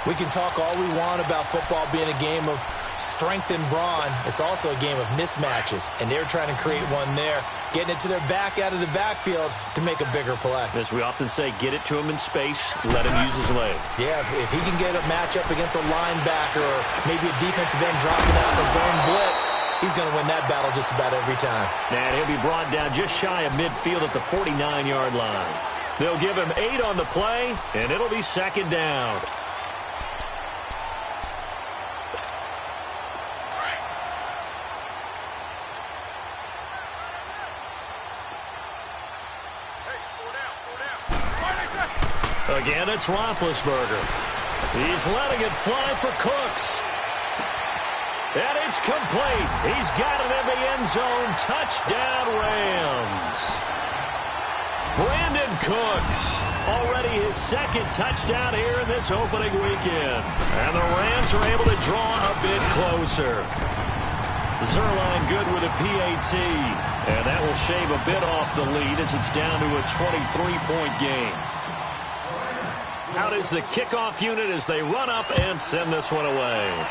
We can talk all we want about football being a game of strength and brawn. It's also a game of mismatches, and they're trying to create one there, getting it to their back out of the backfield to make a bigger play. As we often say, get it to him in space, let him use his leg. Yeah, if he can get a matchup against a linebacker or maybe a defensive end dropping out in the zone blitz, he's going to win that battle just about every time. And he'll be brought down just shy of midfield at the 49-yard line. They'll give him 8 on the play, and it'll be 2nd down. Again, it's Roethlisberger. He's letting it fly for Cooks. And it's complete. He's got it in the end zone. Touchdown, Rams. Brandon Cooks, already his second touchdown here in this opening weekend. And the Rams are able to draw a bit closer. Zerline good with a PAT. And that will shave a bit off the lead as it's down to a 23-point game. Out is the kickoff unit as they run up and send this one away.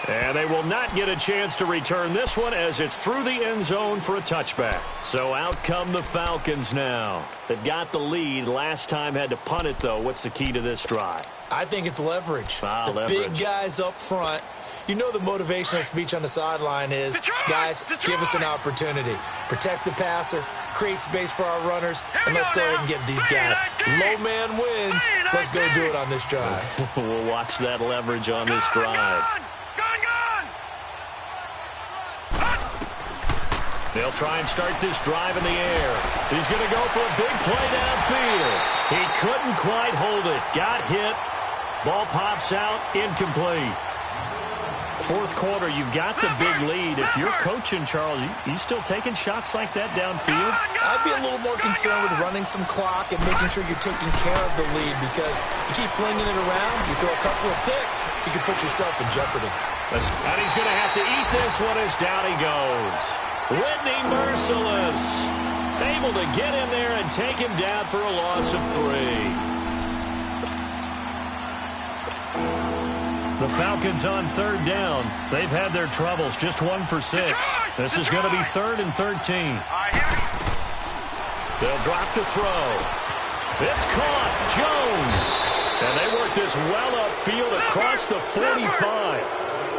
And they will not get a chance to return this one as it's through the end zone for a touchback. So out come the Falcons now. They've got the lead. Last time had to punt it, though. What's the key to this drive? I think it's leverage. Leverage. Big guys up front. You know the motivational speech on the sideline is, guys, give us an opportunity. Protect the passer, create space for our runners, and let's go ahead and give these guys. Low man wins. Let's go do it on this drive. We'll watch that leverage on this drive. They'll try and start this drive in the air. He's going to go for a big play downfield. He couldn't quite hold it. Got hit. Ball pops out. Incomplete. Fourth quarter, you've got the big lead. If you're coaching, Charles, you still taking shots like that downfield? I'd be a little more concerned with running some clock and making sure you're taking care of the lead, because you keep flinging it around, you throw a couple of picks, you can put yourself in jeopardy. And he's going to have to eat this one as down he goes. Whitney Merciless able to get in there and take him down for a loss of 3. The Falcons on third down. They've had their troubles, just 1 for 6. This is going to be 3rd and 13. They'll drop to throw. It's caught. Jones. And they work this well upfield across the 45.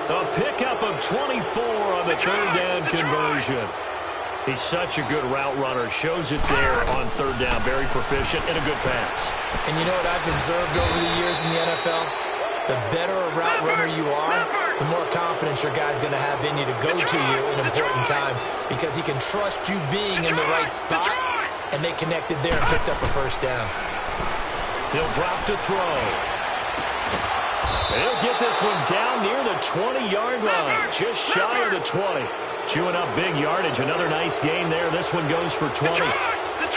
A pickup of 24 on the third down conversion. He's such a good route runner. Shows it there on third down. Very proficient and a good pass. And you know what I've observed over the years in the NFL? The better a route runner you are, the more confidence your guy's going to have in you to go to you in important times, because he can trust you being in the right spot, and they connected there and picked up a first down. He'll drop to throw. He'll get this one down near the 20-yard line, just shy of the 20. Chewing up big yardage. Another nice gain there. This one goes for 20.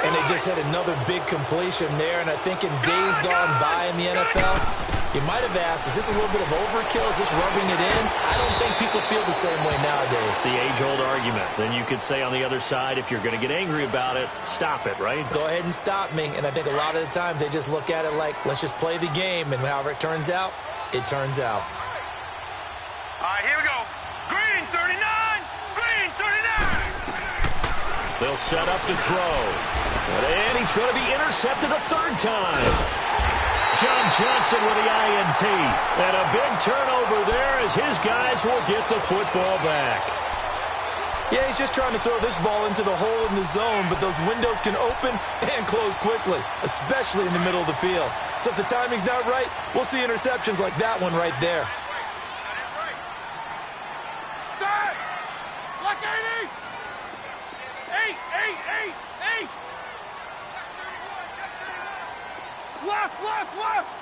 And they just had another big completion there, and I think in days gone by in the NFL, you might have asked, is this a little bit of overkill? Is this rubbing it in? I don't think people feel the same way nowadays. It's the age-old argument. Then you could say on the other side, if you're going to get angry about it, stop it, right? Go ahead and stop me. And I think a lot of the times they just look at it like, let's just play the game, and however it turns out, it turns out. All right, here we go. Green 39, green 39. They'll set up to throw. And he's going to be intercepted a third time. John Johnson with the INT. And a big turnover there as his guys will get the football back. Yeah, he's just trying to throw this ball into the hole in the zone, but those windows can open and close quickly, especially in the middle of the field. So if the timing's not right, we'll see interceptions like that one right there. Set. Watch 80. 8, 8, 8, 8. Left, left, left.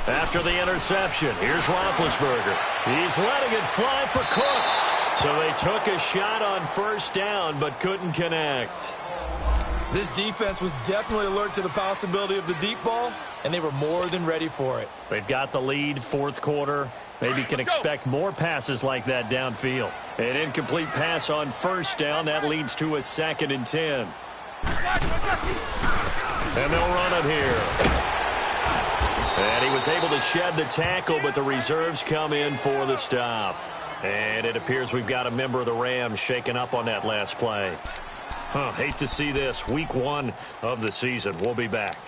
After the interception, here's Roethlisberger. He's letting it fly for Cooks. So they took a shot on first down but couldn't connect. This defense was definitely alert to the possibility of the deep ball, and they were more than ready for it. They've got the lead, fourth quarter. Maybe can expect more passes like that downfield. An incomplete pass on first down. That leads to a 2nd and 10. And they'll run it here. And he was able to shed the tackle, but the reserves come in for the stop. And it appears we've got a member of the Rams shaken up on that last play. Hate to see this. Week 1 of the season. We'll be back.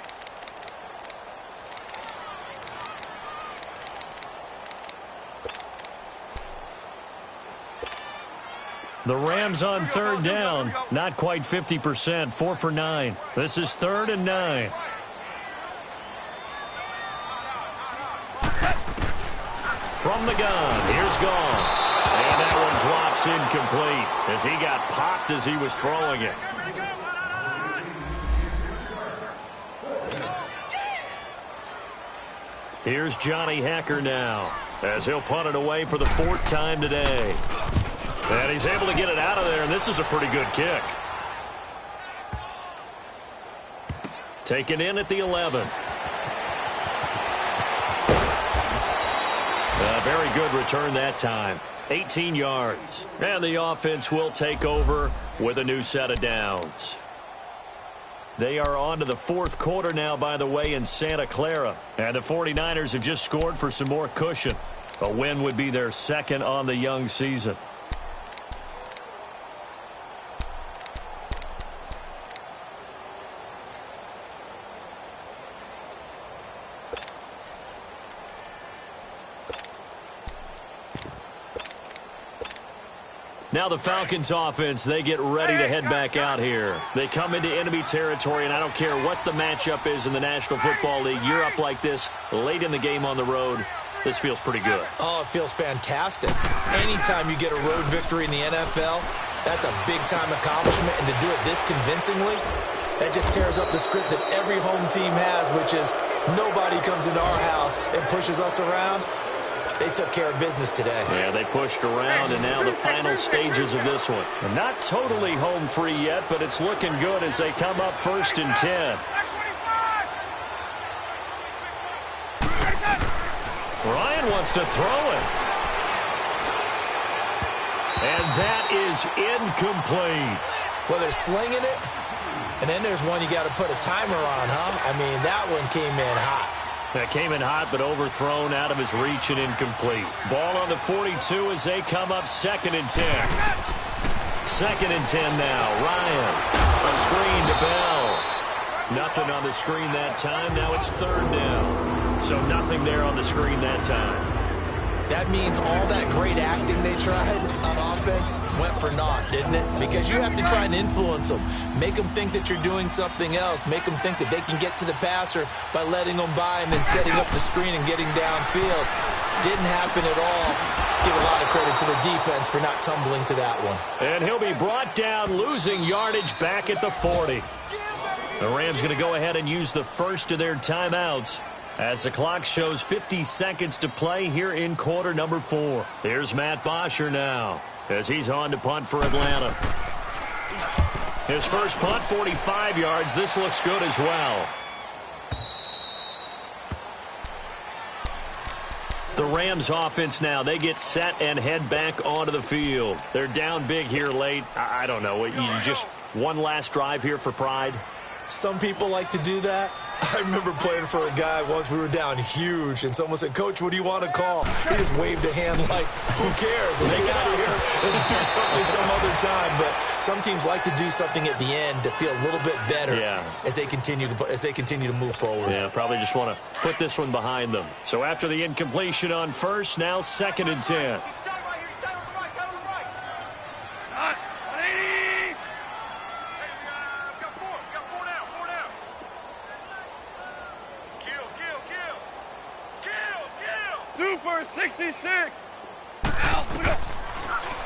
The Rams on third down. Not quite 50%. 4 for 9. This is 3rd and 9. From the gun, here's Gone. And that one drops pass incomplete as he got popped as he was throwing it. Here's Johnny Hacker now as he'll punt it away for the 4th time today. And he's able to get it out of there, and this is a pretty good kick. Taken in at the 11. A very good return that time. 18 yards. And the offense will take over with a new set of downs. They are on to the 4th quarter now, by the way, in Santa Clara. And the 49ers have just scored for some more cushion. A win would be their 2nd on the young season. Now the Falcons offense, they get ready to head back out here. They come into enemy territory, and I don't care what the matchup is in the National Football League. You're up like this late in the game on the road. This feels pretty good. Oh, it feels fantastic. Anytime you get a road victory in the NFL, that's a big-time accomplishment, and to do it this convincingly, that just tears up the script that every home team has, which is nobody comes into our house and pushes us around. They took care of business today. Yeah, they pushed around, and now the final stages of this one. And not totally home free yet, but it's looking good as they come up 1st and 10. Ryan wants to throw it. And that is incomplete. Well, they're slinging it, and then there's one you got to put a timer on, huh? I mean, that one came in hot. That came in hot, but overthrown out of his reach and incomplete. Ball on the 42 as they come up 2nd and 10. 2nd and 10 now. Ryan, a screen to Bell. Nothing on the screen that time. Now it's 3rd down. So nothing there on the screen that time. That means all that great acting they tried on offense went for naught, didn't it? Because you have to try and influence them. Make them think that you're doing something else. Make them think that they can get to the passer by letting them by and then setting up the screen and getting downfield. Didn't happen at all. Give a lot of credit to the defense for not tumbling to that one. And he'll be brought down, losing yardage back at the 40. The Rams going to go ahead and use the first of their timeouts as the clock shows 50 seconds to play here in quarter number 4. Here's Matt Bosher now as he's on to punt for Atlanta. His first punt, 45 yards. This looks good as well. The Rams offense now, they get set and head back onto the field. They're down big here late. I don't know. You just one last drive here for pride? Some people like to do that. I remember playing for a guy once. We were down huge, and someone said, "Coach, what do you want to call?" He just waved a hand like, "Who cares? Let's get out of here and do something some other time." But some teams like to do something at the end to feel a little bit better as they continue to move forward. Yeah, probably just want to put this one behind them. So after the incompletion on first, now 2nd and 10. Super 66.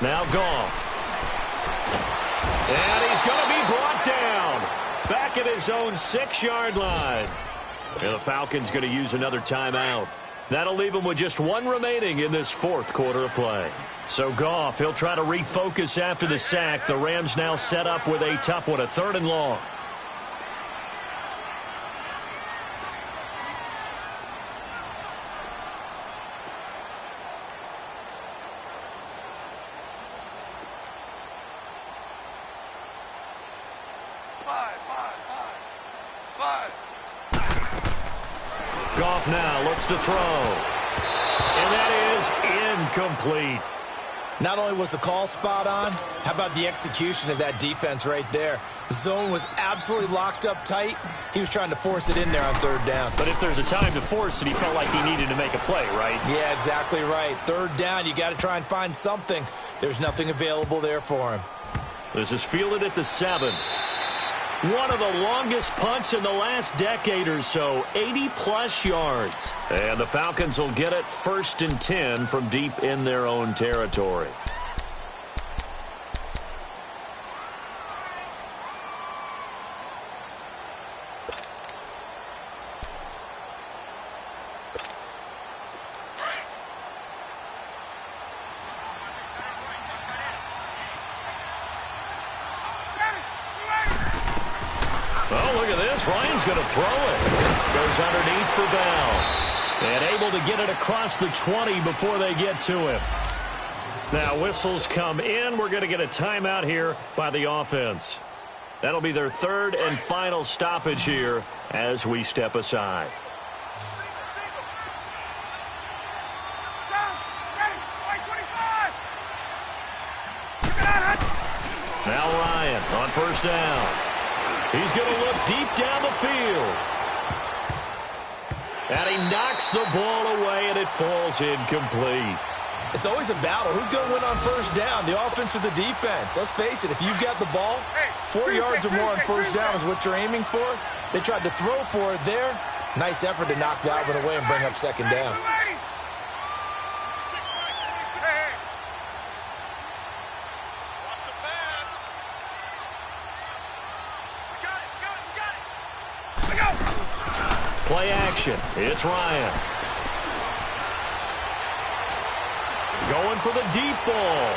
Now Goff. And he's going to be brought down. Back at his own 6-yard line. And the Falcons going to use another timeout. That'll leave him with just one remaining in this 4th quarter of play. So Goff, he'll try to refocus after the sack. The Rams now set up with a tough one, a 3rd and long. Goff now looks to throw. And that is incomplete. Not only was the call spot on, how about the execution of that defense right there? The zone was absolutely locked up tight. He was trying to force it in there on 3rd down. But if there's a time to force it, he felt like he needed to make a play, right? Yeah, exactly right. 3rd down, you got to try and find something. There's nothing available there for him. This is fielded at the 7. One of the longest punts in the last decade or so, 80-plus yards. And the Falcons will get it 1st and 10 from deep in their own territory. Oh, look at this. Ryan's going to throw it. Goes underneath for Bell. And able to get it across the 20 before they get to him. Now, whistles come in. We're going to get a timeout here by the offense. That'll be their third and final stoppage here as we step aside. Now Ryan on first down. He's going to look deep down the field. And he knocks the ball away, and it falls incomplete. It's always a battle. Who's going to win on first down, the offense or the defense? Let's face it, if you've got the ball, 4 yards or more on first down is what you're aiming for. They tried to throw for it there. Nice effort to knock that one away and bring up second down. Play action. It's Ryan. Going for the deep ball.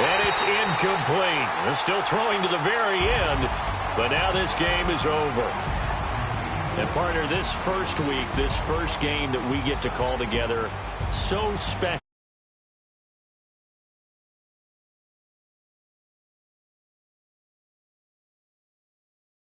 And it's incomplete. They're still throwing to the very end, but now this game is over. And partner, this first week, this first game that we get to call together, so special.